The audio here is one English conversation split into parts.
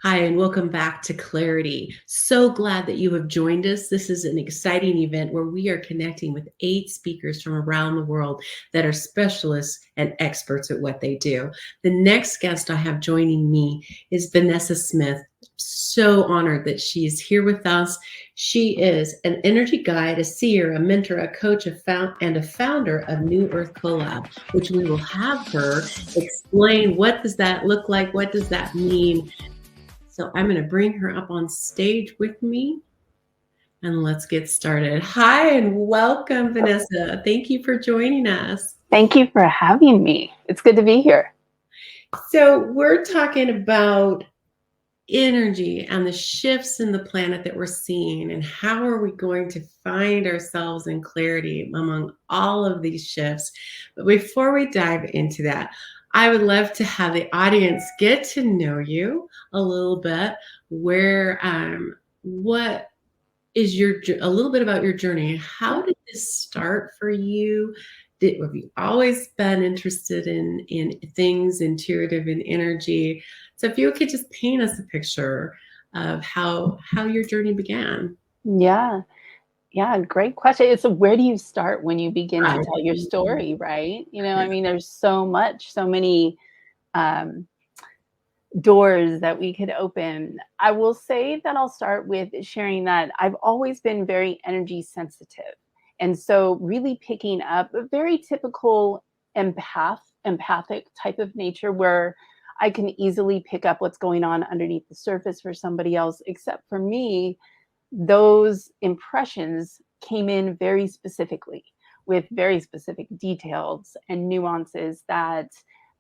Hi, and welcome back to Clarity. So glad that you have joined us. This is an exciting event where we are connecting with 8 speakers from around the world that are specialists and experts at what they do. The next guest I have joining me is Vanessa Smith. So honored that she is here with us. She is an energy guide, a seer, a mentor, a coach, and a founder of New Earth Collab, which we will have her explain what does that look like, what does that mean. So I'm going to bring her up on stage with me and let's get started. Hi and welcome, Vanessa. Thank you for joining us. Thank you for having me. It's good to be here. So we're talking about energy and the shifts in the planet that we're seeing, and how are we going to find ourselves in clarity among all of these shifts. But before we dive into that, I would love to have the audience get to know you a little bit. What is a little bit about your journey? How did this start for you? Have you always been interested in things intuitive and energy? So if you could just paint us a picture of how your journey began. Yeah. Yeah. Great question. So where do you start when you begin to Right. tell your Mhm. story, right? There's so much, so many um, doors that we could open. I will say that I'll start with sharing that I've always been very energy sensitive. And so really picking up a very typical empathic type of nature where I can easily pick up what's going on underneath the surface for somebody else, except for me, those impressions came in very specifically with very specific details and nuances that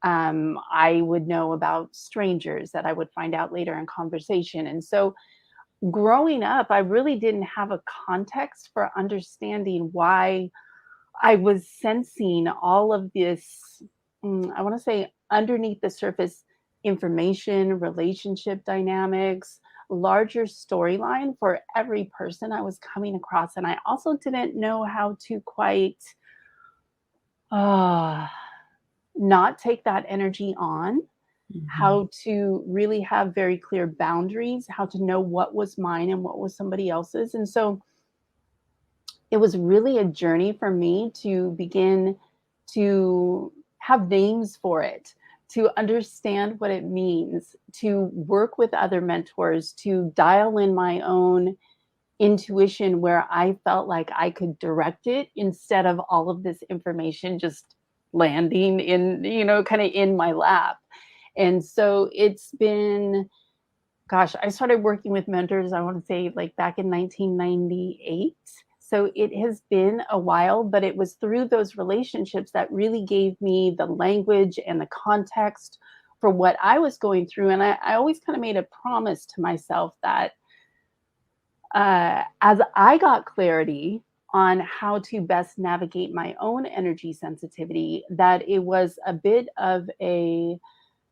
I would know about strangers that I would find out later in conversation. And so growing up, I really didn't have a context for understanding why I was sensing all of this, I want to say, underneath the surface information, relationship dynamics, larger storyline for every person I was coming across. And I also didn't know how to quite uh, not take that energy on, Mhm. how to really have very clear boundaries, how to know what was mine and what was somebody else's. And so it was really a journey for me to begin to have names for it, to understand what it means, to work with other mentors, to dial in my own intuition where I felt like I could direct it instead of all of this information just landing in, kind of in my lap. And so it's been, gosh, I started working with mentors, I want to say like back in 1998. So it has been a while, but it was through those relationships that really gave me the language and the context for what I was going through. And I always kind of made a promise to myself that as I got clarity on how to best navigate my own energy sensitivity, that it was a bit of a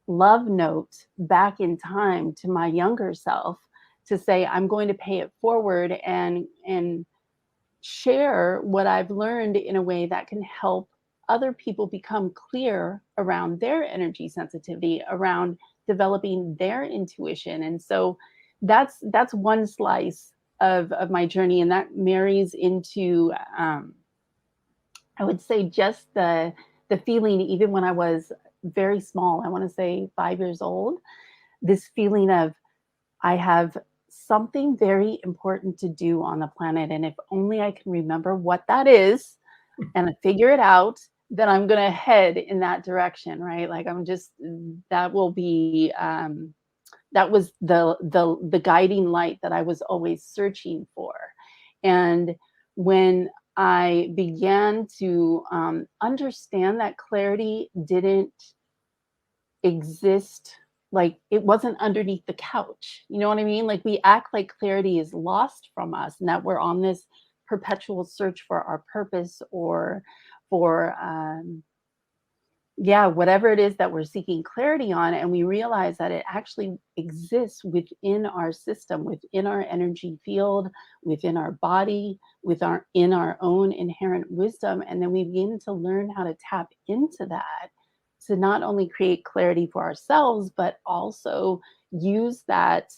love note back in time to my younger self to say I'm going to pay it forward and share what I've learned in a way that can help other people become clear around their energy sensitivity, around developing their intuition. And so that's one slice of my journey, and that marries into I would say just the feeling even when I was very small, I want to say 5 years old, this feeling of I have something very important to do on the planet. And if only I can remember what that is and figure it out, then I'm going to head in that direction, right? Like I'm just, that will be, that was the guiding light that I was always searching for. And when I began to understand that clarity didn't exist, like it wasn't underneath the couch. You know what I mean? Like we act like clarity is lost from us and that we're on this perpetual search for our purpose or for yeah, whatever it is that we're seeking clarity on, and we realize that it actually exists within our system, within our energy field, within our body, in our own inherent wisdom, and then we begin to learn how to tap into that to not only create clarity for ourselves, but also use that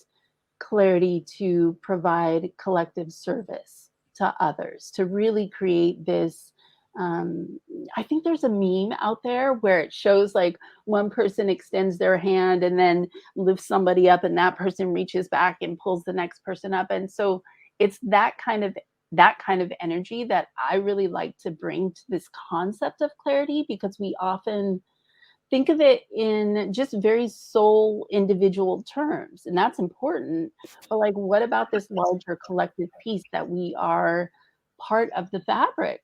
clarity to provide collective service to others, to really create this. Um, I think there's a meme out there where it shows like one person extends their hand and then lifts somebody up, and that person reaches back and pulls the next person up. And so it's that kind of energy that I really like to bring to this concept of clarity, because we often think of it in just very soul individual terms, and that's important. But like, what about this larger collective piece that we are part of the fabric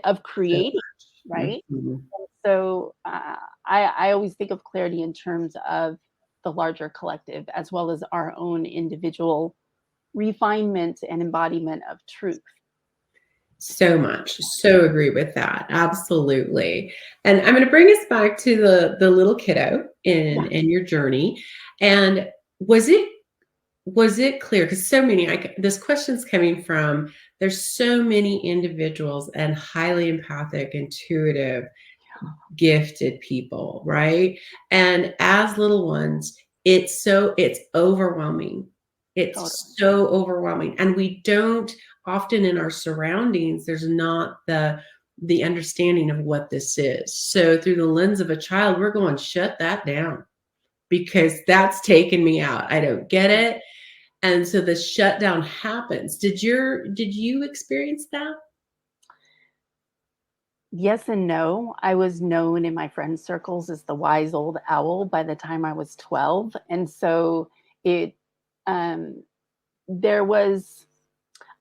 of So creating, much. right? Mhm. So I always think of clarity in terms of the larger collective as well as our own individual refinement and embodiment of truth. So much. So agree with that. Absolutely. And I'm going to bring us back to the little kiddo Yeah, in your journey. And was it was it clear, because so many this question's coming from, there's so many individuals and highly empathic, intuitive, gifted people, right? And as little ones, it's overwhelming. It's totally. so overwhelming. And we don't often in our surroundings, there's not the understanding of what this is. So through the lens of a child, we're going, shut that down because that's taken me out. I don't get it. And so the shutdown happens. Did you experience that? Yes and no. I was known in my friend circles as the wise old owl by the time I was 12. And so it, um, there was,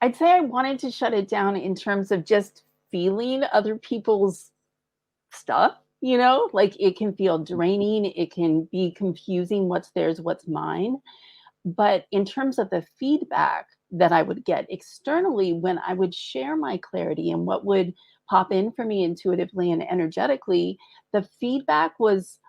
I'd say I wanted to shut it down in terms of just feeling other people's stuff, like it can feel draining, it can be confusing what's theirs, what's mine. But in terms of the feedback that I would get externally when I would share my clarity and what would pop in for me intuitively and energetically, the feedback was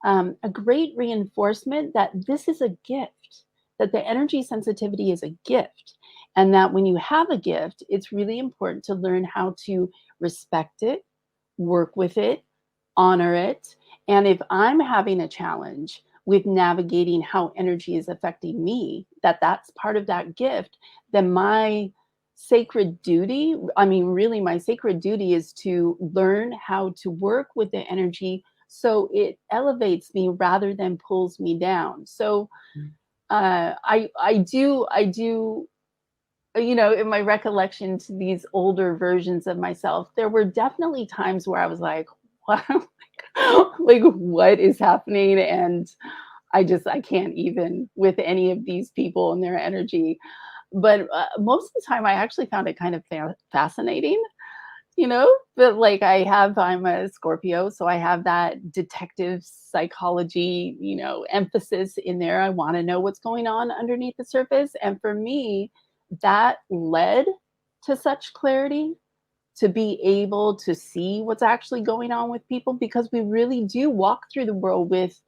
a great reinforcement that this is a gift, that the energy sensitivity is a gift. And that when you have a gift, it's really important to learn how to respect it, work with it, honor it. And if I'm having a challenge with navigating how energy is affecting me, that's part of that gift, then my sacred duty, I mean, really, my sacred duty is to learn how to work with the energy so it elevates me rather than pulls me down. So I do in my recollection to these older versions of myself, there were definitely times where I was like, what, like what is happening? And I can't even with any of these people and their energy. But most of the time, I actually found it kind of fascinating, but like I'm a Scorpio, so I have that detective psychology, emphasis in there. I want to know what's going on underneath the surface. And for me, that led to such clarity, to be able to see what's actually going on with people, because we really do walk through the world with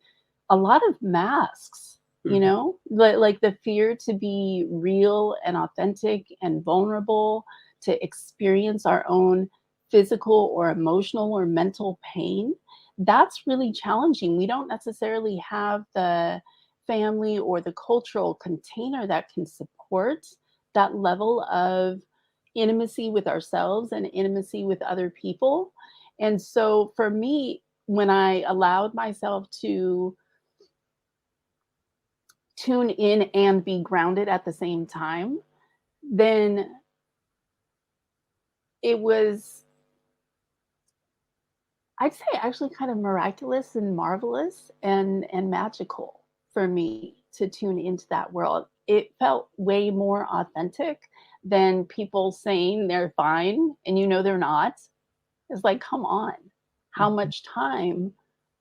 a lot of masks, Mhm. like the fear to be real and authentic and vulnerable, to experience our own physical or emotional or mental pain. That's really challenging. We don't necessarily have the family or the cultural container that can support that level of intimacy with ourselves and intimacy with other people. And so for me, when I allowed myself to tune in and be grounded at the same time, then it was, I'd say, actually kind of miraculous and marvelous and magical for me to tune into that world. It felt way more authentic than people saying they're fine and they're not. It's like, come on, how Mhm. much time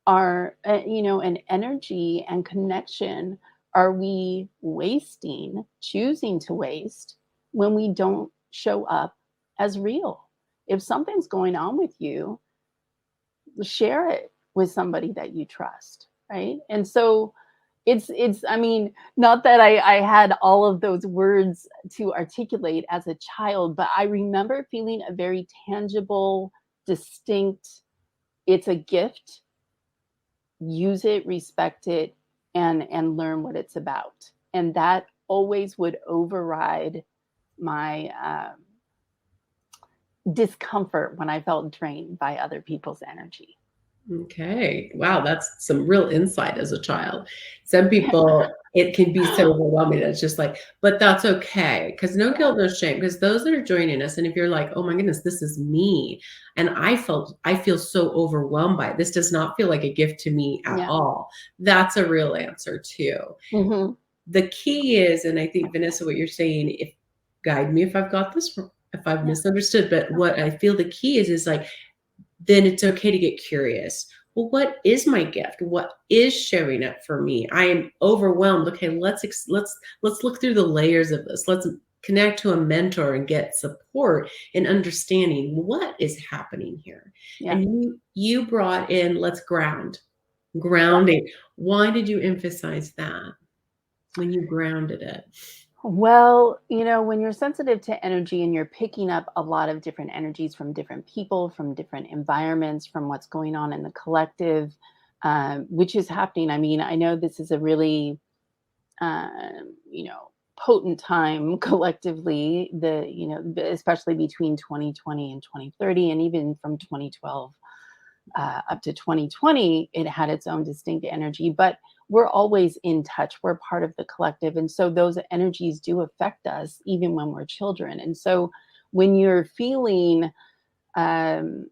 are and energy and connection are we wasting, choosing to waste, when we don't show up as real? If something's going on with you, share it with somebody that you trust, right? And so it's I mean, not that I had all of those words to articulate as a child, but I remember feeling a very tangible, distinct, it's a gift, use it, respect it, and learn what it's about. And that always would override my discomfort when I felt drained by other people's energy. Okay. Wow, that's some real insight as a child. Some people, it can be so overwhelming that it's just like, but that's okay. Because no Yeah. guilt, no shame. Because those that are joining us, and if you're like, oh my goodness, this is me. And I feel so overwhelmed by it. This does not feel like a gift to me at Yeah. all. That's a real answer too. Hmm. The key is, and I think Vanessa, what you're saying, if guide me if I've got this wrong, if I've Yeah. misunderstood, but what I feel the key is like, then it's okay to get curious. Well, what is my gift? What is showing up for me? I am overwhelmed. Okay, let's look through the layers of this. Let's connect to a mentor and get support and understanding what is happening here. Yeah. And you brought in let's grounding. Why did you emphasize that when you grounded it? Well, when you're sensitive to energy and you're picking up a lot of different energies from different people, from different environments, from what's going on in the collective, which is happening. I mean, I know this is a really, potent time collectively, especially between 2020 and 2030, and even from 2012 up to 2020, it had its own distinct energy, but we're always in touch. We're part of the collective. And so those energies do affect us even when we're children. And so when you're feeling um,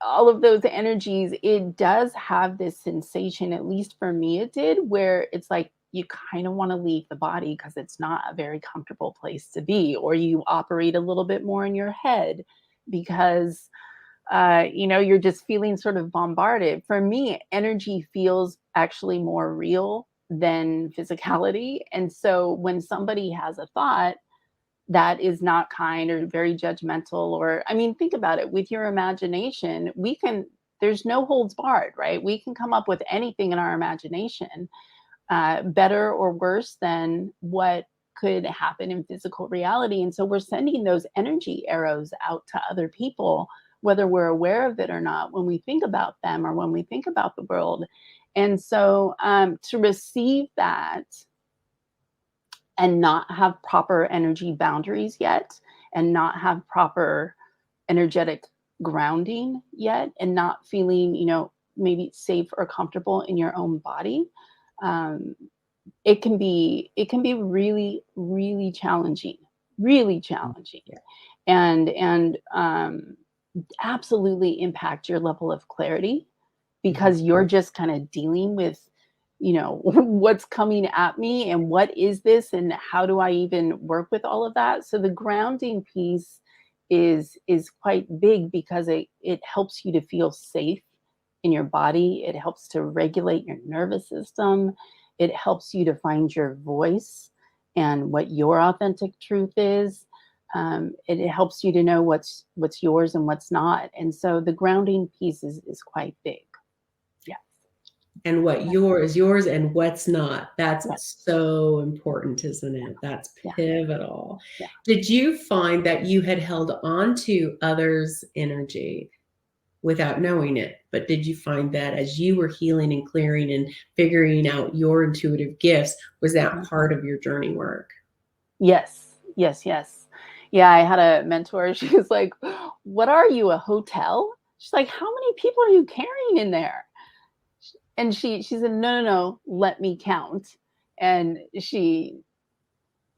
all of those energies, it does have this sensation, at least for me, it did, where it's like you kind of want to leave the body because it's not a very comfortable place to be, or you operate a little bit more in your head because you're just feeling sort of bombarded. For me, energy feels actually more real than physicality. And so when somebody has a thought that is not kind or very judgmental, or, I mean, think about it with your imagination, there's no holds barred, right? We can come up with anything in our imagination, better or worse than what could happen in physical reality. And so we're sending those energy arrows out to other people, whether we're aware of it or not, when we think about them or when we think about the world. And so to receive that and not have proper energy boundaries yet, and not have proper energetic grounding yet, and not feeling, maybe safe or comfortable in your own body, um, it can be really, really challenging, Yeah. and absolutely impact your level of clarity, Mhm. because you're just kind of dealing with, what's coming at me and what is this and how do I even work with all of that. So the grounding piece is quite big because it helps you to feel safe in your body. It helps to regulate your nervous system. It helps you to find your voice and what your authentic truth is. It helps you to know what's yours and what's not. And so the grounding piece is quite big. Yeah. And what yours and what's not. That's Yeah. so important, isn't it? That's Yeah. pivotal. Yeah. Did you find that you had held on to others' energy without knowing it? But did you find that as you were healing and clearing and figuring out your intuitive gifts, was that Mhm. part of your journey work? Yes. Yes. Yes. Yeah. I had a mentor. She was like, "What are you, a hotel?" She's like, "How many people are you carrying in there?" And she said, "No, no, no, let me count." And she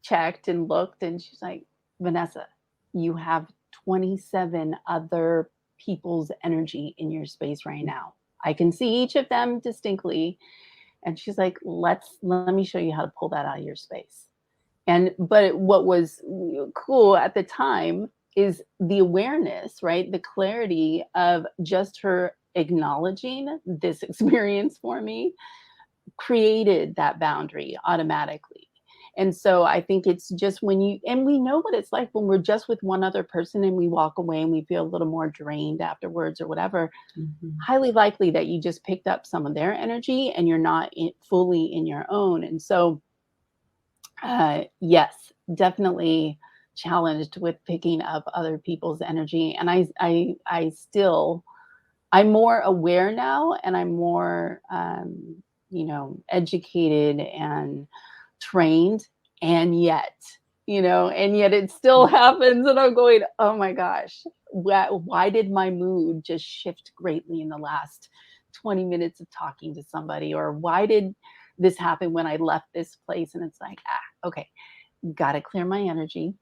checked and looked, and she's like, "Vanessa, you have 27 other people's energy in your space right now. I can see each of them distinctly." And she's like, let me show you how to pull that out of your space." And but what was cool at the time is the awareness, right? The clarity of just her acknowledging this experience for me created that boundary automatically. And so I think it's just and we know what it's like when we're just with one other person and we walk away and we feel a little more drained afterwards or whatever. Mhm. Highly likely that you just picked up some of their energy and you're not fully in your own. And so, yes, definitely challenged with picking up other people's energy. And I still I'm more aware now, and I'm more, educated and trained, and yet it still happens, and I'm going, oh my gosh, why did my mood just shift greatly in the last 20 minutes of talking to somebody? Or why did this happen when I left this place? And it's like, okay, got to clear my energy,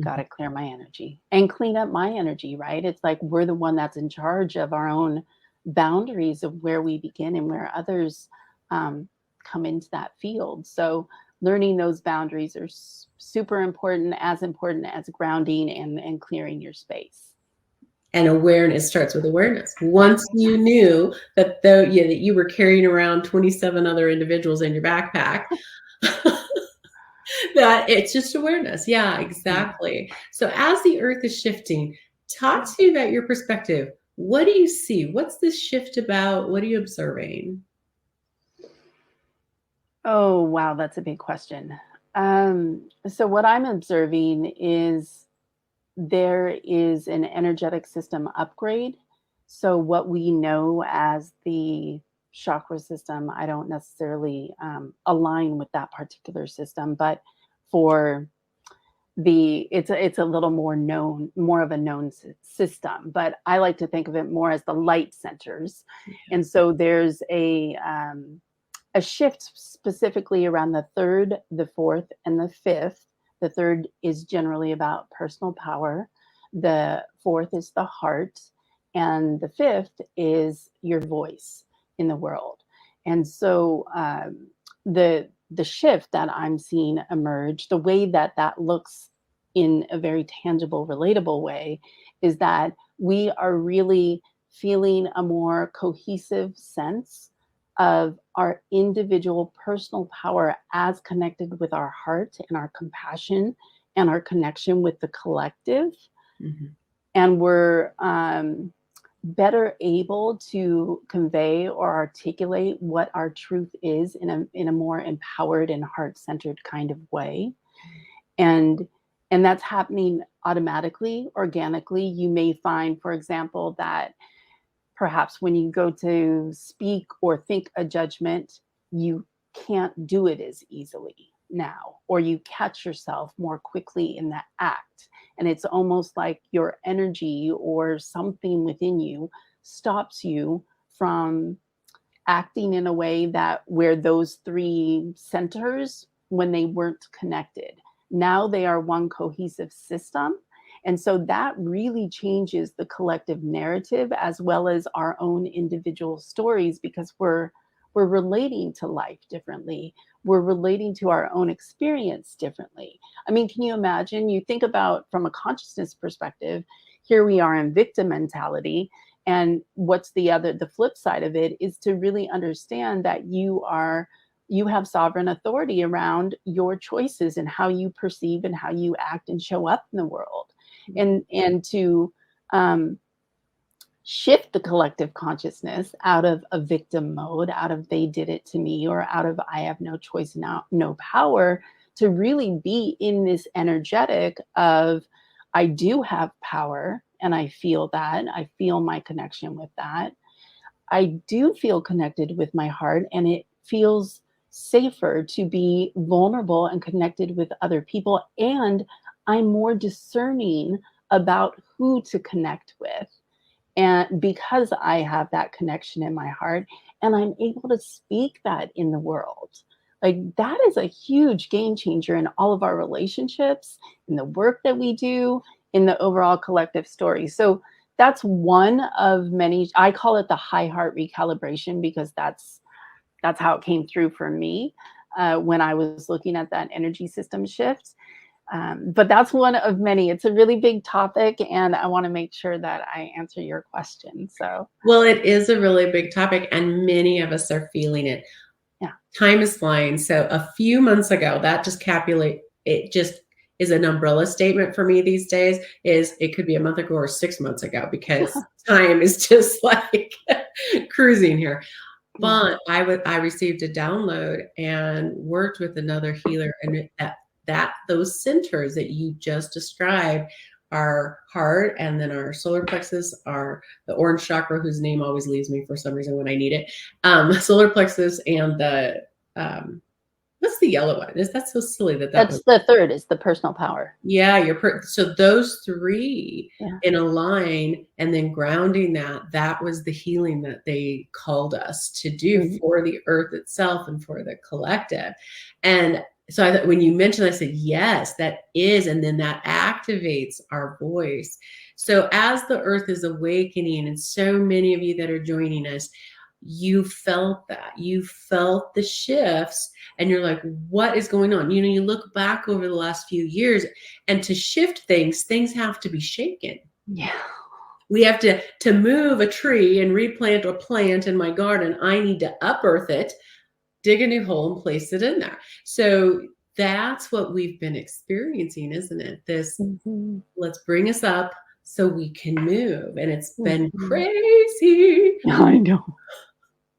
got to clear my energy and clean up my energy, right? It's like we're the one that's in charge of our own boundaries of where we begin and where others come into that field. So learning those boundaries are super important as grounding and clearing your space. And awareness starts with awareness. Once you knew that that you were carrying around 27 other individuals in your backpack, that it's just awareness. Yeah, exactly. So as the earth is shifting, talk to me about your perspective. What do you see? What's this shift about? What are you observing? Oh, wow, that's a big question. So what I'm observing is there is an energetic system upgrade. So, what we know as the chakra system, I don't necessarily align with that particular system, but for it's a little more known, more of a known system. But I like to think of it more as the light centers, and so there's a shift specifically around the third, the fourth, and the fifth. The third is generally about personal power. The fourth is the heart. And the fifth is your voice in the world. And so the shift that I'm seeing emerge, the way that that looks in a very tangible, relatable way, is that we are really feeling a more cohesive sense of our individual personal power as connected with our heart and our compassion and our connection with the collective. Mm-hmm. And we're better able to convey or articulate what our truth is in a more empowered and heart-centered kind of way. And that's happening automatically, organically. You may find, for example, that perhaps when you go to speak or think a judgment, you can't do it as easily now, or you catch yourself more quickly in that act. And it's almost like your energy or something within you stops you from acting in a way that where those three centers, when they weren't connected, now they are one cohesive system. And so that really changes the collective narrative as well as our own individual stories, because we're relating to life differently. We're relating to our own experience differently. I mean, can you imagine? You think about from a consciousness perspective, here we are in victim mentality. And what's the flip side of it is to really understand that you have sovereign authority around your choices and how you perceive and how you act and show up in the world. And to shift the collective consciousness out of a victim mode, out of they did it to me, or out of I have no choice now, no power, to really be in this energetic of I do have power and I feel that. I feel my connection with that. I do feel connected with my heart, and it feels safer to be vulnerable and connected with other people. And I'm more discerning about who to connect with. And because I have that connection in my heart, and I'm able to speak that in the world, like that is a huge game changer in all of our relationships, in the work that we do, in the overall collective story. So that's one of many. I call it the high heart recalibration, because that's how it came through for me when I was looking at that energy system shift. But that's one of many. It's a really big topic, and I want to make sure that I answer your question. So, Well, it is a really big topic, and many of us are feeling it. yeah. Time is flying. So a few months ago, that just it just is an umbrella statement for me these days. Is it could be a month ago or 6 months ago, because time is just like cruising here. Yeah. But I received a download and worked with another healer, and that those centers that you just described our heart, and then our solar plexus are the orange chakra, whose name always leaves me for some reason when I need it. Solar plexus and the what's the yellow one? Is that so silly that That's was the third, is the personal power. yeah, so those three Yeah. in a line, and then grounding that was the healing that they called us to do Mhm. for the earth itself and for the collective. And so I thought when you mentioned, I said, yes, that is, and then that activates our voice. So as the earth is awakening, and so many of you that are joining us, you felt that. You felt the shifts, and you're like, what is going on? You look back over the last few years, and to shift things have to be shaken. Yeah. We have to move a tree and replant or plant in my garden. I need to unearth it, dig a new hole, and place it in there. So that's what we've been experiencing, isn't it? This, Mhm. let's bring us up so we can move. And it's been Mhm. crazy. I know.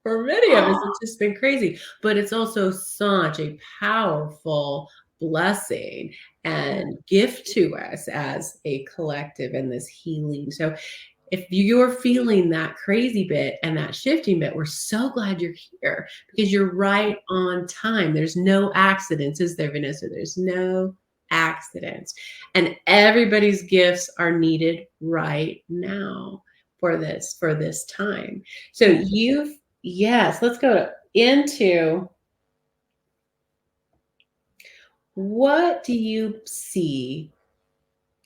For many of us, it's just been crazy, but it's also such a powerful blessing Yeah. and gift to us as a collective in this healing. So if you're feeling that crazy bit and that shifting bit, we're so glad you're here, because you're right on time. There's no accidents, is there, Vanessa? There's no accidents. And everybody's gifts are needed right now for this time. So Yeah. yes, let's go into, what do you see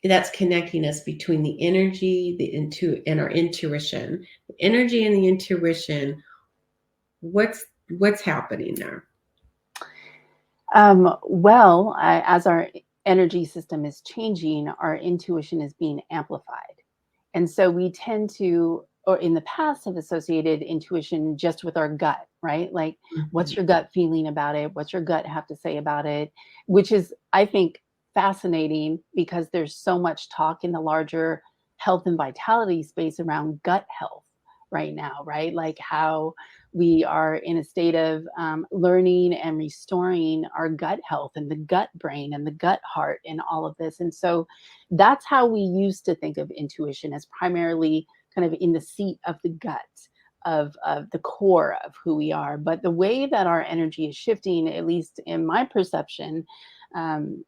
that's connecting us between the energy, and our intuition, the energy and the intuition. What's happening there? Well, as our energy system is changing, our intuition is being amplified. And so we tend to, or in the past, have associated intuition just with our gut, right? Like, what's Mhm. your gut feeling about it? What's your gut have to say about it? Which is, I think, fascinating, because there's so much talk in the larger health and vitality space around gut health right now, right? Like how we are in a state of learning and restoring our gut health and the gut brain and the gut heart and all of this. And so that's how we used to think of intuition, as primarily kind of in the seat of the gut, of the core of who we are. But the way that our energy is shifting, at least in my perception, um,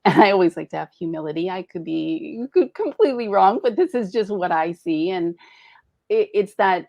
and I always like to have humility. I could be completely wrong, but this is just what I see. And it's that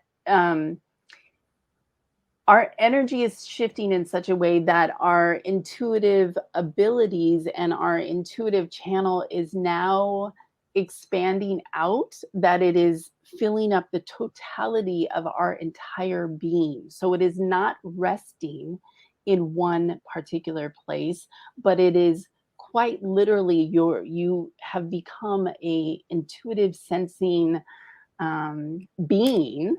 our energy is shifting in such a way that our intuitive abilities and our intuitive channel is now expanding out, that it is filling up the totality of our entire being. So it is not resting in one particular place, but it is quite literally you have become a intuitive sensing being,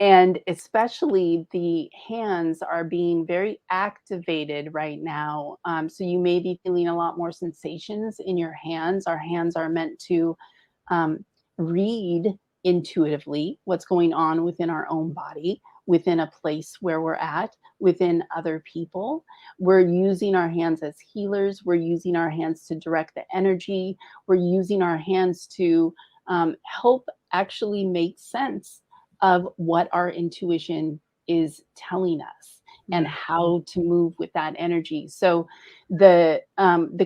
and especially the hands are being very activated right now. So you may be feeling a lot more sensations in your hands. Our hands are meant to um, read intuitively what's going on within our own body, within a place where we're at, within other people. We're using our hands as healers. We're using our hands to direct the energy. We're using our hands to help actually make sense of what our intuition is telling us and Right. how to move with that energy. So the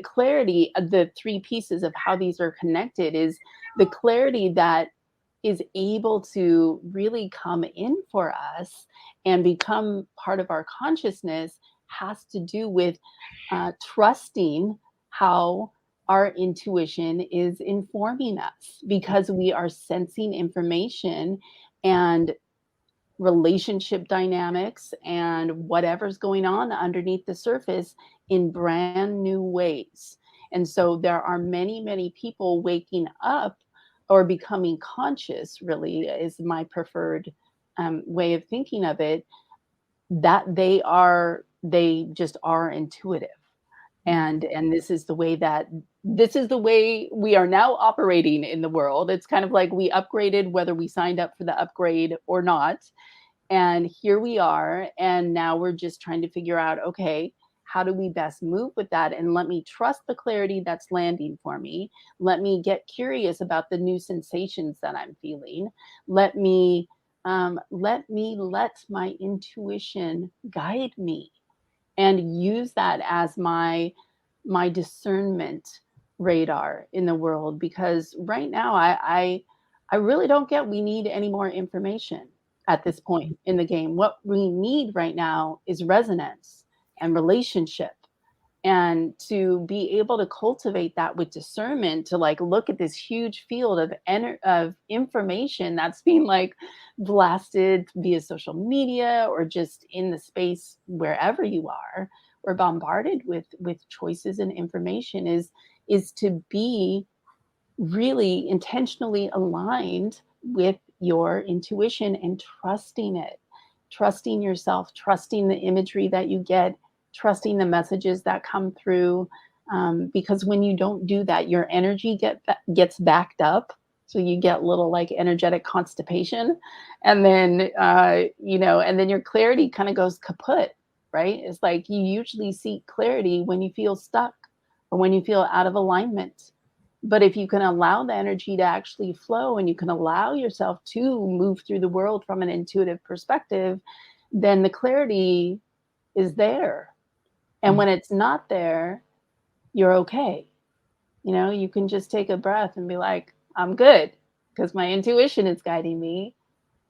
clarity of the three pieces of how these are connected is the clarity that is able to really come in for us and become part of our consciousness has to do with trusting how our intuition is informing us, because we are sensing information and relationship dynamics and whatever's going on underneath the surface in brand new ways. And so there are many, many people waking up or becoming conscious, really, is my preferred way of thinking of it, that they just are intuitive. And this is the way we are now operating in the world. It's kind of like we upgraded whether we signed up for the upgrade or not, and here we are. And now we're just trying to figure out, okay, how do we best move with that? And let me trust the clarity that's landing for me. Let me get curious about the new sensations that I'm feeling. Let me let my intuition guide me and use that as my discernment radar in the world, because right now I really don't get we need any more information at this point in the game. What we need right now is resonance and relationship, and to be able to cultivate that with discernment, to like look at this huge field of information that's being like blasted via social media or just in the space wherever you are. We're bombarded with choices and information, is to be really intentionally aligned with your intuition and trusting it, trusting yourself, trusting the imagery that you get, trusting the messages that come through. Because when you don't do that, your energy gets backed up. So you get little like energetic constipation, and then and then your clarity kind of goes kaput. Right? It's like you usually seek clarity when you feel stuck or when you feel out of alignment. But if you can allow the energy to actually flow and you can allow yourself to move through the world from an intuitive perspective, then the clarity is there. And when it's not there, you're okay. You can just take a breath and be like, I'm good because my intuition is guiding me.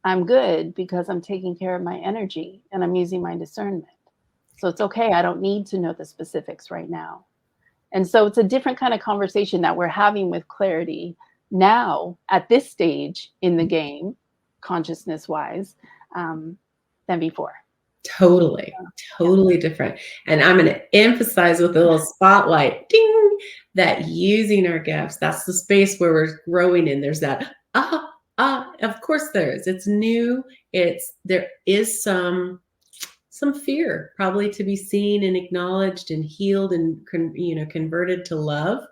I'm good because I'm taking care of my energy and I'm using my discernment. So it's okay. I don't need to know the specifics right now. And so it's a different kind of conversation that we're having with clarity now at this stage in the game, consciousness wise, than before. Totally, Yeah. totally different. And I'm going to emphasize with a little spotlight, ding, that using our gifts, that's the space where we're growing in. There's that, of course there is. It's new. There is some fear probably to be seen and acknowledged and healed and converted to love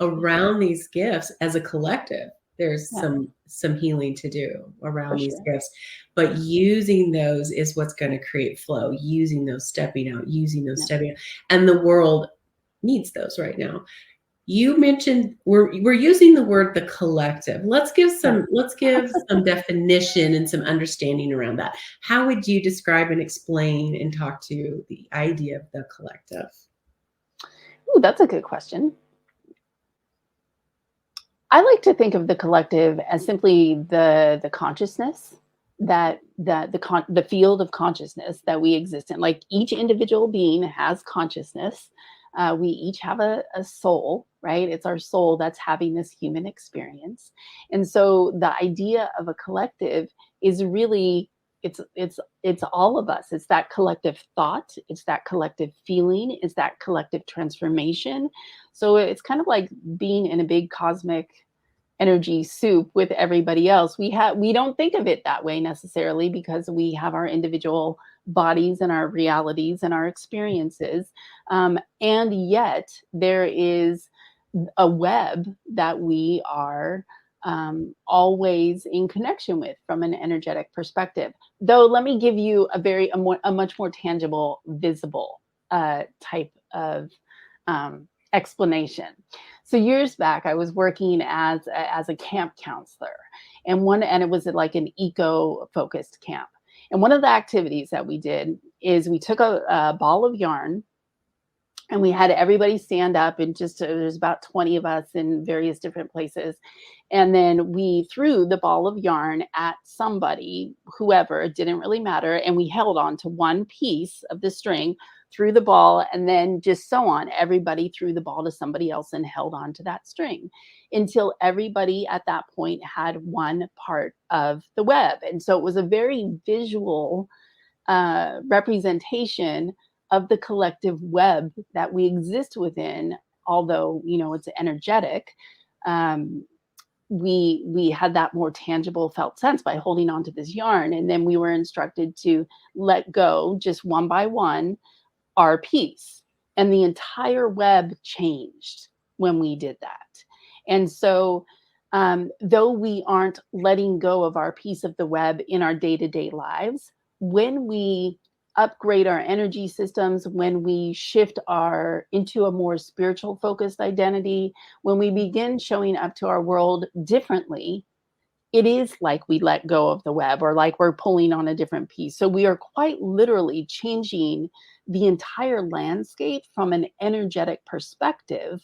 around these gifts as a collective. There's Yeah, some healing to do for around these sure. gifts, but using those is what's going to create flow. Using those, stepping out, using those, Yeah. stepping out, and the world needs those right now. You mentioned we're using the word the collective. Let's give Yeah. some definition and some understanding around that. How would you describe and explain and talk to the idea of the collective? Ooh, that's a good question. I like to think of the collective as simply the consciousness that the field of consciousness that we exist in. Like each individual being has consciousness. We each have a soul, right? It's our soul that's having this human experience, and so the idea of a collective is really it's all of us. It's that collective thought. It's that collective feeling. It's that collective transformation. So it's kind of like being in a big cosmic energy soup with everybody else. We don't think of it that way necessarily because we have our individual bodies and our realities and our experiences. And yet there is a web that we are always in connection with from an energetic perspective. Though, let me give you a much more tangible, visible type of explanation. So years back, I was working as a camp counselor, and it was like an eco focused camp. And one of the activities that we did is we took a ball of yarn and we had everybody stand up, and just there's about 20 of us in various different places, and then we threw the ball of yarn at somebody, whoever, it didn't really matter, and we held on to one piece of the string, threw the ball, and then just so on, everybody threw the ball to somebody else and held on to that string until everybody at that point had one part of the web. And so it was a very visual representation of the collective web that we exist within, although it's energetic. um, we had that more tangible felt sense by holding on to this yarn, and then we were instructed to let go just one by one our piece, and the entire web changed when we did that. And so though we aren't letting go of our piece of the web in our day-to-day lives, when we upgrade our energy systems, when we shift our into a more spiritual focused identity, when we begin showing up to our world differently, it is like we let go of the web, or like we're pulling on a different piece. So we are quite literally changing the entire landscape from an energetic perspective.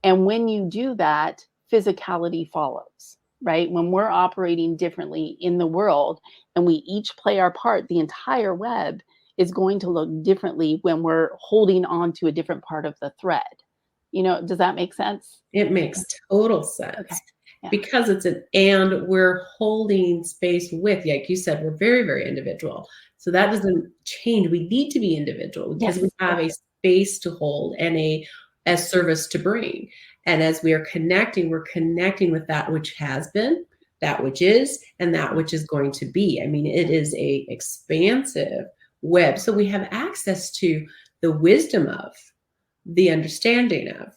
And when you do that, physicality follows, right? When we're operating differently in the world and we each play our part, the entire web is going to look differently when we're holding on to a different part of the thread. Does that make sense? It makes total Okay. sense Yeah. because and we're holding space with, like you said, we're very, very individual. So that doesn't change. We need to be individual because we Yes. have a space to hold and a service to bring. And as we are connecting, we're connecting with that which has been, that which is, and that which is going to be. I mean, it is a expansive web. So we have access to the wisdom of, the understanding of,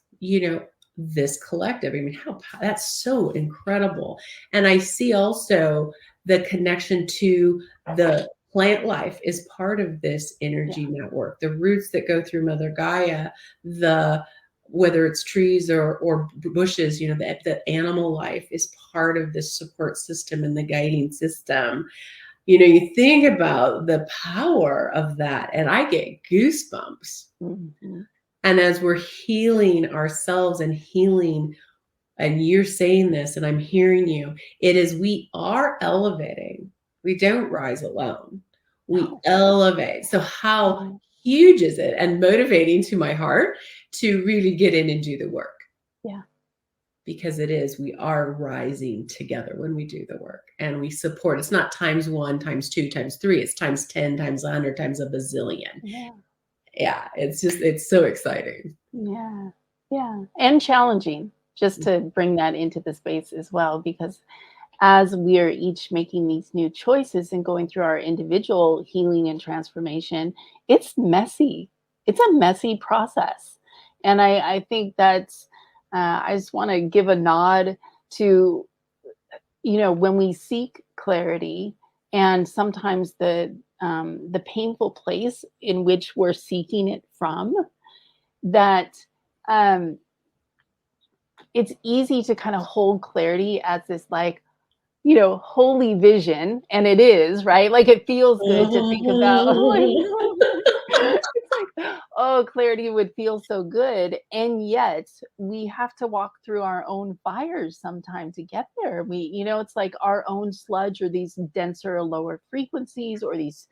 this collective. I mean, that's so incredible. And I see also the connection to the plant life is part of this Yeah. energy network. The roots that go through Mother Gaia, whether it's trees or bushes, the animal life is part of this support system and the guiding system. You think about the power of that, and I get goosebumps. Mhm. And as we're healing ourselves and healing, and you're saying this, and I'm hearing you, it is we are elevating. We don't rise alone. We No. elevate. So how Mhm. huge is it and motivating to my heart to really get in and do the work? Yeah. Because we are rising together when we do the work and we support. It's not times 1, times 2, times 3. It's times 10, times 100, times a bazillion. Yeah. Yeah, it's so exciting. Yeah. Yeah. And challenging, just to bring that into the space as well, because as we are each making these new choices and going through our individual healing and transformation, it's messy. It's a messy process. And I think that's, I just want to give a nod to, when we seek clarity, and sometimes the painful place in which we're seeking it from, that um, it's easy to kind of hold clarity as this, like, holy vision. And it is, right? Like, it feels good to think about, oh, I know. It's like, oh, clarity would feel so good. And yet we have to walk through our own fires sometime to get there. It's like our own sludge, or these denser or lower frequencies, or these,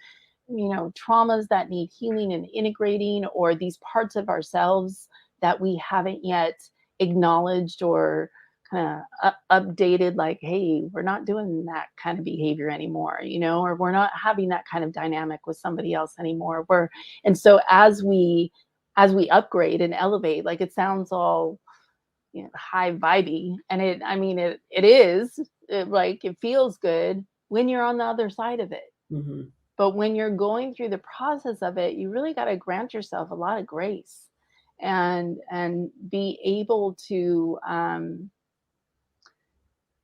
traumas that need healing and integrating, or these parts of ourselves that we haven't yet acknowledged or kind of updated, like, hey, we're not doing that kind of behavior anymore, or we're not having that kind of dynamic with somebody else anymore. And so as we upgrade and elevate, like, it sounds all, high vibey, and it is, like, it feels good when you're on the other side of it. Mhm. But when you're going through the process of it, you really got to grant yourself a lot of grace, and be able to,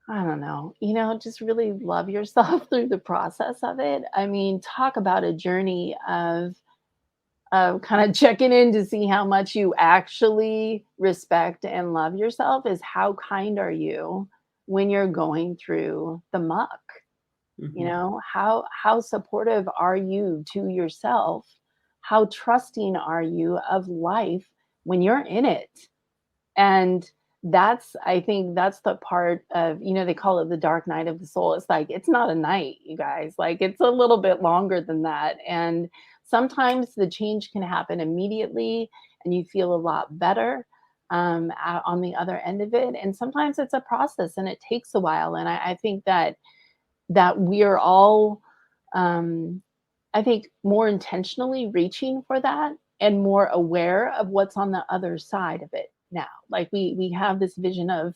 I don't know, just really love yourself through the process of it. I mean, talk about a journey of kind of checking in to see how much you actually respect and love yourself. Is how kind are you when you're going through the muck? Mhm. How supportive are you to yourself? How trusting are you of life when you're in it? And I think that's the part of, they call it the dark night of the soul. It's like, it's not a night, you guys. Like, it's a little bit longer than that. And sometimes the change can happen immediately and you feel a lot better on the other end of it. And sometimes it's a process and it takes a while. And I think that we are all, um, I think, more intentionally reaching for that and more aware of what's on the other side of it now. Like, we have this vision of,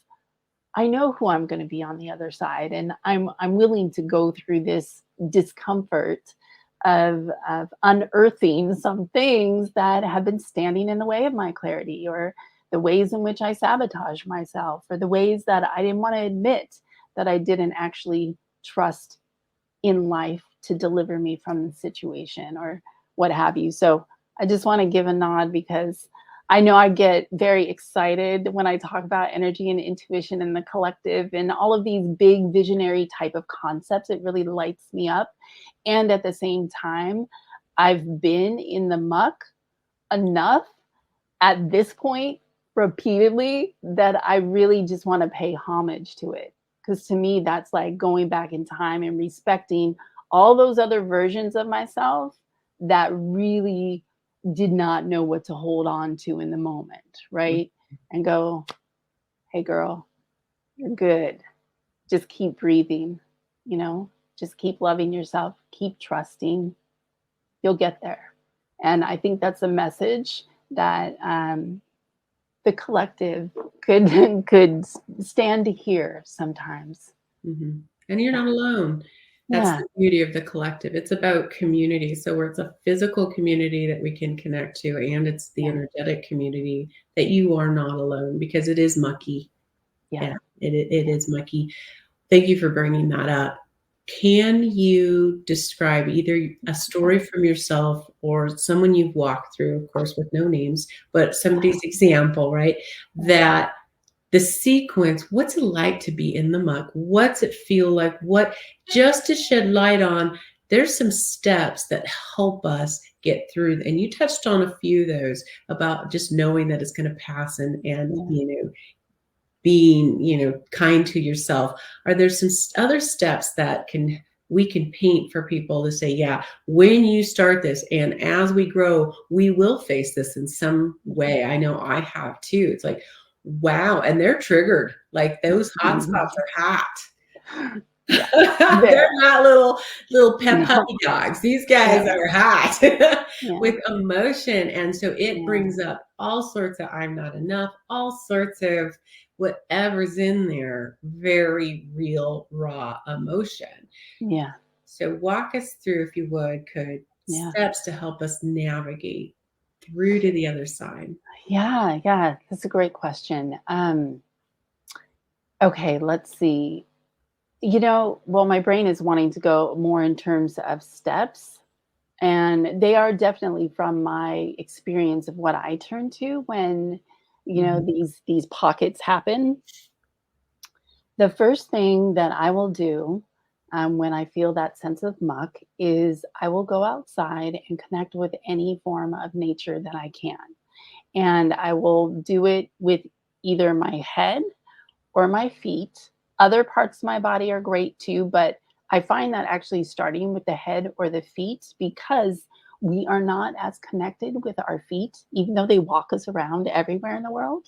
I know who I'm going to be on the other side, and I'm willing to go through this discomfort of unearthing some things that have been standing in the way of my clarity, or the ways in which I sabotage myself, or the ways that I didn't want to admit that I didn't actually trust in life to deliver me from the situation, or what have you. So I just want to give a nod because I know I get very excited when I talk about energy and intuition and the collective and all of these big visionary type of concepts. It really lights me up. And at the same time, I've been in the muck enough at this point repeatedly that I really just want to pay homage to it. Because to me, that's like going back in time and respecting all those other versions of myself that really did not know what to hold on to in the moment, right? And go, hey, girl, you're good. Just keep breathing, you know, just keep loving yourself, keep trusting. You'll get there. And I think that's a message that the collective could could stand to hear sometimes. Mm-hmm. And you're Yeah. not alone. That's Yeah. the beauty of the collective. It's about community. So where it's a physical community that we can connect to, and it's the Yeah. energetic community that you are not alone because it is mucky. Yeah. Yeah, it is mucky. Thank you for bringing that up. Can you describe either a story from yourself or someone you've walked through, of course, with no names, but somebody's example, right? That the sequence, what's it like to be in the muck? What's it feel like? What, just to shed light on, there's some steps that help us get through. And you touched on a few of those about just knowing that it's going to pass and Yeah. being, kind to yourself. Are there some other steps that we can paint for people to say, yeah, when you start this and as we grow, we will face this in some way. I know I have too. It's like, wow. And they're triggered. Like those hot spots are hot. Yeah. They're There. not little pet No. puppy dogs. These guys Yeah. are hot Yeah. with emotion. And so it Yeah. brings up all sorts of I'm not enough, all sorts of whatever's in there, very real, raw emotion. Yeah. So walk us through, if you could, Yeah. steps to help us navigate through to the other side. Yeah. Yeah. That's a great question. Okay, let's see. Well, my brain is wanting to go more in terms of steps, and they are definitely from my experience of what I turn to when, Mhm. these pockets happen. The first thing that I will do when I feel that sense of muck is I will go outside and connect with any form of nature that I can. And I will do it with either my head or my feet. Other parts of my body are great too, but I find that actually starting with the head or the feet because we are not as connected with our feet, even though they walk us around everywhere in the world.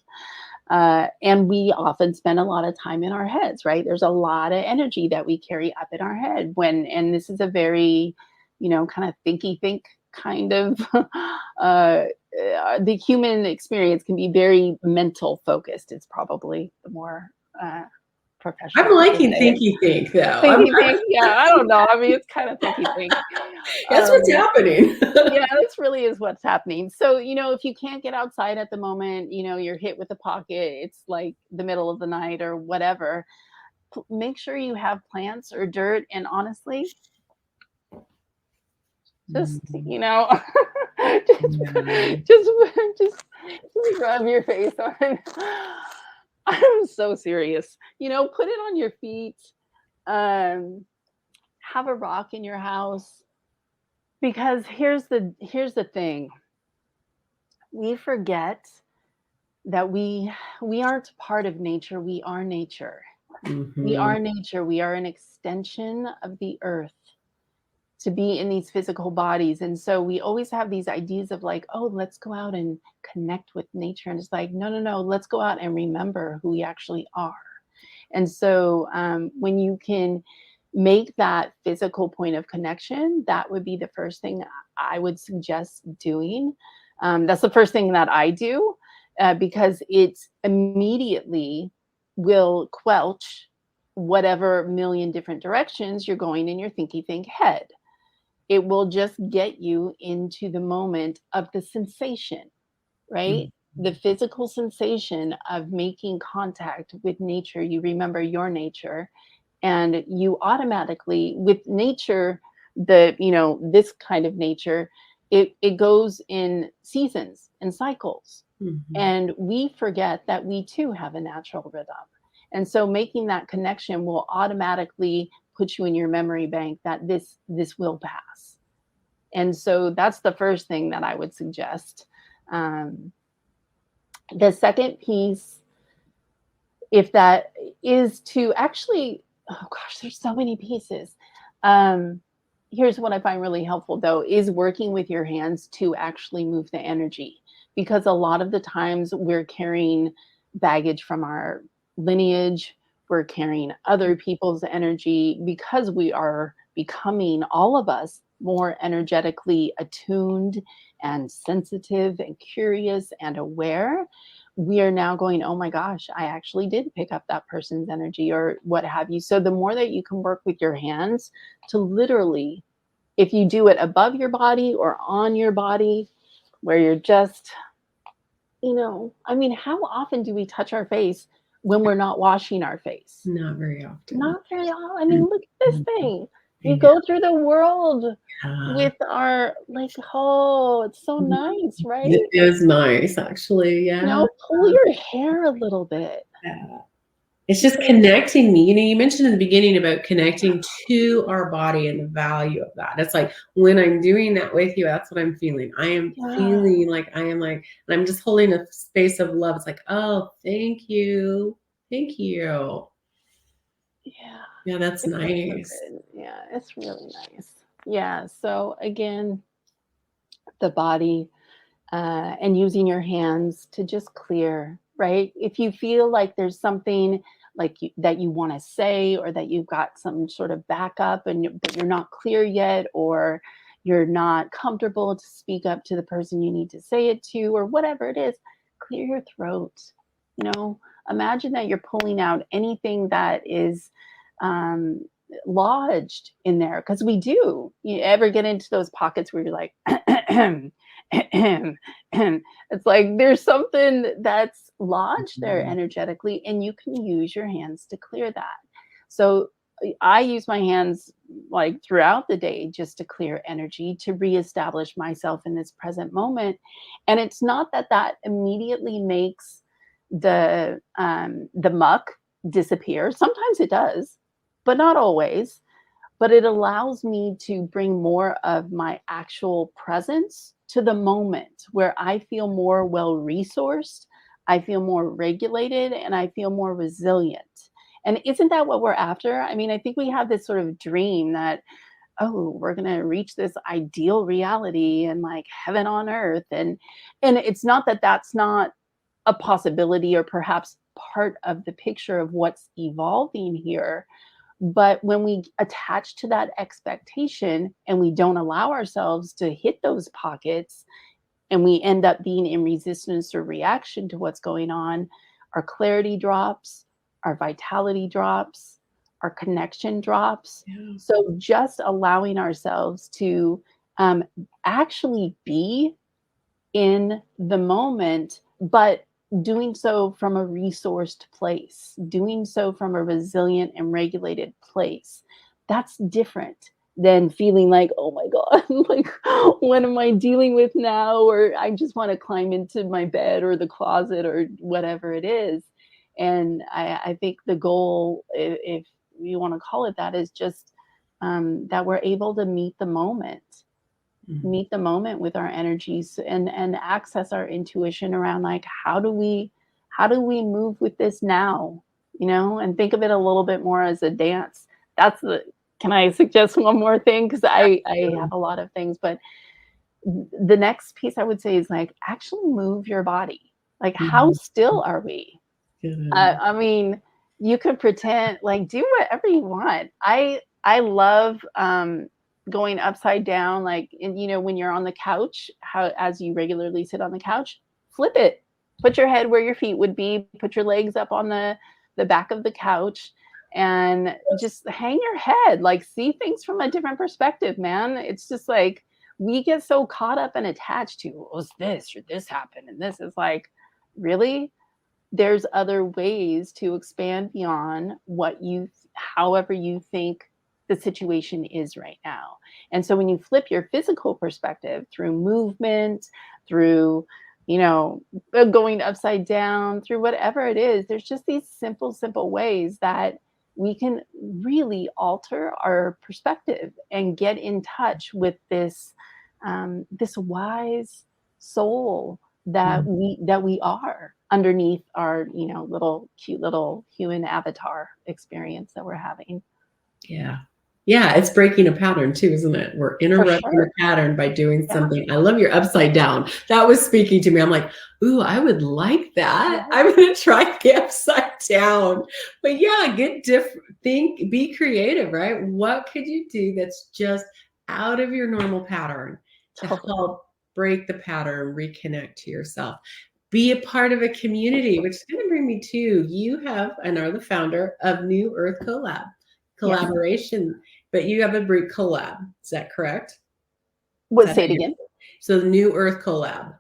And we often spend a lot of time in our heads, right? There's a lot of energy that we carry up in our head and this is a very, kind of thinky think kind of, the human experience can be very mental focused. It's probably the more I'm professional way to liking say it. thinky think though. Thinky think, yeah, I don't know. I mean, it's kind of thinky think. That's what's Um, happening. yeah, this really is what's happening. So, if you can't get outside at the moment, you're hit with a pocket, it's like the middle of the night or whatever, make sure you have plants or dirt. And honestly, just, Mhm. just, Yeah. just, just, just rub your face on it. I'm so serious. Put it on your feet. Um, have a rock in your house because here's the thing. We forget that we aren't part of nature, we are nature. We Mhm. are nature, we are an extension of the earth to be in these physical bodies. And so we always have these ideas of like, oh, let's go out and connect with nature. And it's like, no, no, no, let's go out and remember who we actually are. And so when you can make that physical point of connection, that would be the first thing I would suggest doing. That's the first thing that I do because it immediately will quelch whatever million different directions you're going in your thinky think head. It will just get you into the moment of the sensation, right? Mhm. The physical sensation of making contact with nature. You remember your nature, and you automatically, with nature, this kind of nature, it goes in seasons and cycles. Mhm. And we forget that we too have a natural rhythm. And so making that connection will automatically put you in your memory bank that this will pass. And so that's the first thing that I would suggest. Um, the second piece, if that is to actually, oh gosh, there's so many pieces. Um, Here's what I find really helpful though, is working with your hands to actually move the energy. Because a lot of the times we're carrying baggage from our lineage, we're carrying other people's energy because we are becoming, all of us, more energetically attuned and sensitive and curious and aware. We are now going, oh my gosh, I actually did pick up that person's energy or what have you. So the more that you can work with your hands to literally, if you do it above your body or on your body, where you're just, I mean, how often do we touch our face when we're not washing our face? Not very often. Not very often. I mean, look at this Mhm. thing. I We know. go through the world Yeah. with our, like, oh, it's so nice, It right? is nice, actually. Yeah. Pull your hair a little bit. Yeah. It's just connecting me. You mentioned in the beginning about connecting to our body and the value of that. It's like when I'm doing that with you, that's what I'm feeling. I am Yeah. feeling like I am like, and I'm just holding a space of love. It's like, oh, thank you. Thank you. Yeah. Yeah, that's It feels so nice. good. Yeah, it's really nice. Yeah. So again, the body, and using your hands to just clear, right? If you feel like there's something like that you want to say, or that you've got some sort of backup and but you're not clear yet, or you're not comfortable to speak up to the person you need to say it to, or whatever it is, clear your throat. You know, Imagine that you're pulling out anything that is um, lodged in there, because we do. You ever get into those pockets where you're like, it's like there's something that's lodged there Mhm. energetically, and you can use your hands to clear that. So I use my hands like throughout the day just to clear energy, to reestablish myself in this present moment. And it's not that that immediately makes the muck disappear. Sometimes it does, but not always. But it allows me to bring more of my actual presence to the moment, where I feel more well resourced, I feel more regulated, and I feel more resilient. And isn't that what we're after? I mean, I think we have this sort of dream that, oh, we're going to reach this ideal reality and like heaven on earth. And it's not that that's not a possibility, or perhaps part of the picture of what's evolving here. But when we attach to that expectation and we don't allow ourselves to hit those pockets, and we end up being in resistance or reaction to what's going on, our clarity drops, our vitality drops, our connection drops. Yeah. So just allowing ourselves to um, actually be in the moment, but doing so from a resourced place, doing so from a resilient and regulated place. That's different than feeling like, oh my God, like, what am I dealing with now? Or I just want to climb into my bed or the closet or whatever it is. And I think the goal, if you want to call it that, is just that we're able to Mhm. meet the moment with our energies, and access our intuition around, like, how do we move with this now, and think of it a little bit more as a dance. That's the Can I suggest one more thing, because I Yeah. have a lot of things, but the next piece I would say is, like, actually move your body. Like, how Mhm. still are we? Good. I mean, you could pretend, like, do whatever you want. I love going upside down, like, when you're on the couch, how as you regularly sit on the couch, flip it. Put your head where your feet would be. Put your legs up on the back of the couch, and just hang your head. Like, see things from a different perspective, man. It's just like we get so caught up and attached to, was this or this happened, and this is like, really, there's other ways to expand beyond what you however you think the situation is right now. And so when you flip your physical perspective through movement, through, going upside down, through whatever it is, there's just these simple ways that we can really alter our perspective and get in touch with this wise soul that we are underneath our little cute little human avatar experience that we're having. Yeah. Yeah, it's breaking a pattern too, isn't it? We're For interrupting sure. a pattern by doing Yeah. something. I love your upside down. That was speaking to me. I'm like, ooh, I would like that. Yeah. I'm gonna try get upside down. But yeah, get different, think, be creative, right? What could you do that's just out of your normal pattern to Totally. help break the pattern, reconnect to yourself? Be a part of a community, which is going to bring me to you have and are the founder of New Earth Yes. collaboration, but you have a Greek collab. Is that correct? Is What, that say how it you again? so the New Earth collab.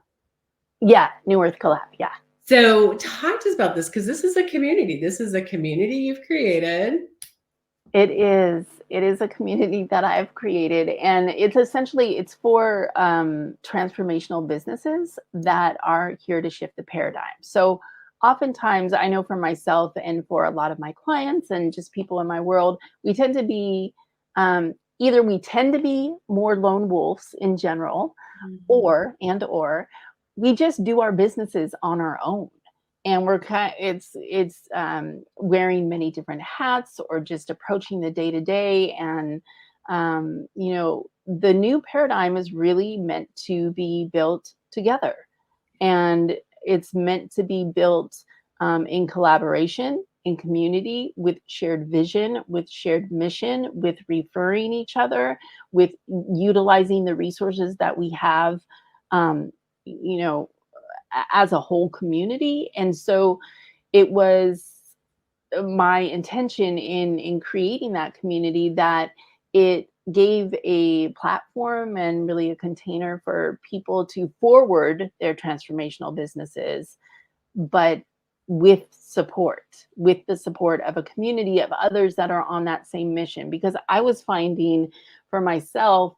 Yeah, New Earth Collab. Yeah. So talk to us about this because this is a community. This is a community you've created. It is. It is a community that I've created, and it's for transformational businesses that are here to shift the paradigm. So, oftentimes, I know for myself and for a lot of my clients and just people in my world, we tend to be either we tend to be more lone wolves in general, Mhm. or we just do our businesses on our own, and we're kind it's wearing many different hats or just approaching the day to day. And the new paradigm is really meant to be built together, and it's meant to be built in collaboration, in community, with shared vision, with shared mission, with referring each other, with utilizing the resources that we have, um, you know, as a whole community. And so it was my intention in creating that community that it gave a platform and really a container for people to forward their transformational businesses, but with the support of a community of others that are on that same mission. Because I was finding for myself,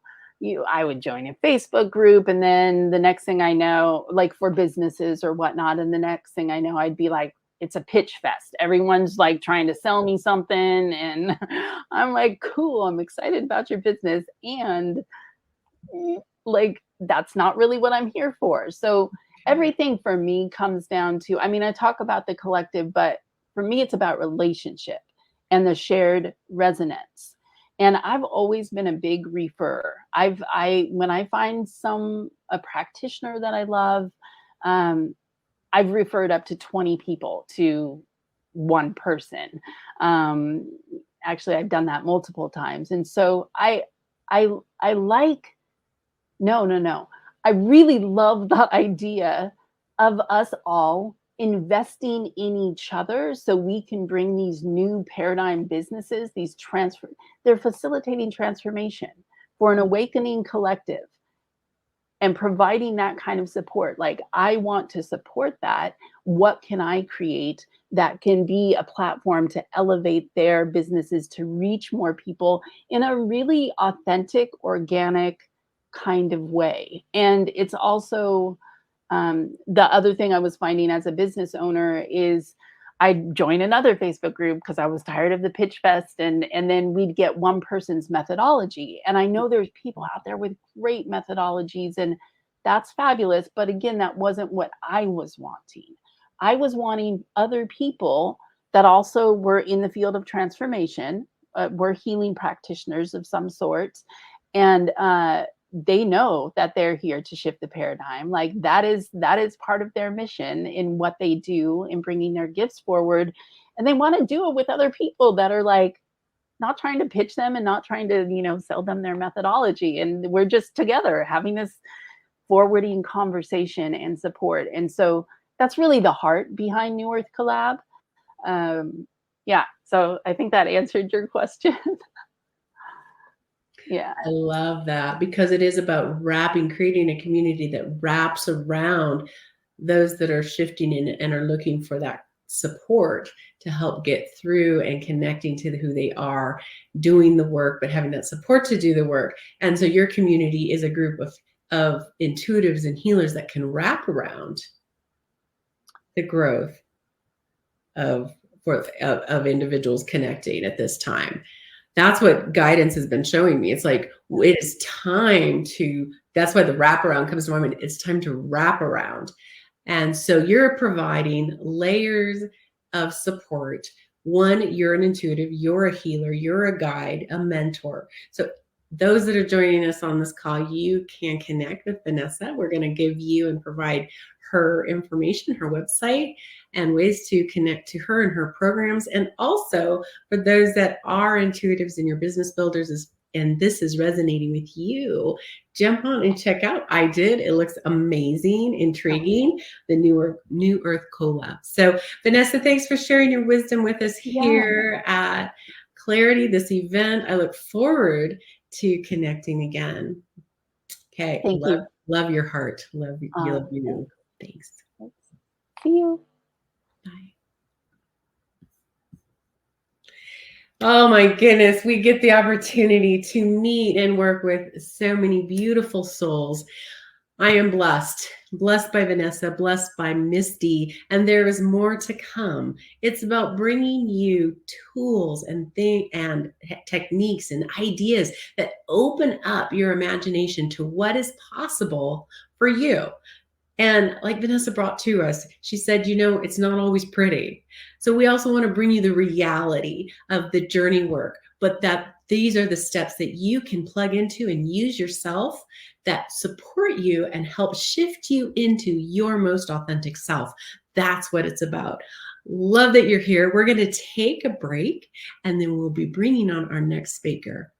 I would join a Facebook group, and then the next thing I know, like for businesses or whatnot, and the next thing I know, I'd be like, it's a pitch fest. Everyone's like trying to sell me something, and I'm like, cool, I'm excited about your business, and like that's not really what I'm here for. So everything for me comes down to, I mean, I talk about the collective, but for me it's about relationship and the shared resonance. And I've always been a big referrer. I when I find a practitioner that I love, um, I've referred up to 20 people to one person. Um, Actually, I've done that multiple times. And so I I like no, no, no. I really love the idea of us all investing in each other so we can bring these new paradigm businesses, they're facilitating transformation for an awakening collective and providing that kind of support. Like, I want to support that. What can I create that can be a platform to elevate their businesses to reach more people in a really authentic, organic kind of way? And it's also the other thing I was finding as a business owner is I'd join another Facebook group because I was tired of the pitch fest, and then we'd get one person's methodology. And I know there's people out there with great methodologies, and that's fabulous. But again, that wasn't what I was wanting. I was wanting other people that also were in the field of transformation, were healing practitioners of some sort, and they know that they're here to shift the paradigm. Like that is part of their mission in what they do in bringing their gifts forward, and they want to do it with other people that are like not trying to pitch them and not trying to sell them their methodology, and we're just together having this forwarding conversation and support. And so that's really the heart behind New Earth Collab. Yeah, so I think that answered your question. Yeah. I love that because it is about creating a community that wraps around those that are shifting in and are looking for that support to help get through and connecting to who they are, doing the work, but having that support to do the work. And so your community is a group of intuitives and healers that can wrap around the growth of individuals connecting at this time. That's what guidance has been showing me. It's like, it is time to, that's why the wraparound comes to mind. It's time to wrap around. And so you're providing layers of support. One, you're an intuitive, you're a healer, you're a guide, a mentor. So those that are joining us on this call, you can connect with Vanessa. We're going to give you and provide her information, her website, and ways to connect to her and her programs. And also for those that are intuitives and your business builders, and this is resonating with you, jump on and check out I Did. It looks amazing, intriguing, the New Earth collab. So Vanessa, thanks for sharing your wisdom with us here at Clarity, this event. I look forward to connecting again. Okay. Thank you. Love your heart. Love you. Thanks. See you. Bye. Oh my goodness, we get the opportunity to meet and work with so many beautiful souls. I am blessed by Vanessa, blessed by Misty, and there is more to come. It's about bringing you tools and techniques and ideas that open up your imagination to what is possible for you. And like Vanessa brought to us, she said, it's not always pretty. So we also want to bring you the reality of the journey work, but that these are the steps that you can plug into and use yourself that support you and help shift you into your most authentic self. That's what it's about. Love that you're here. We're going to take a break and then we'll be bringing on our next speaker.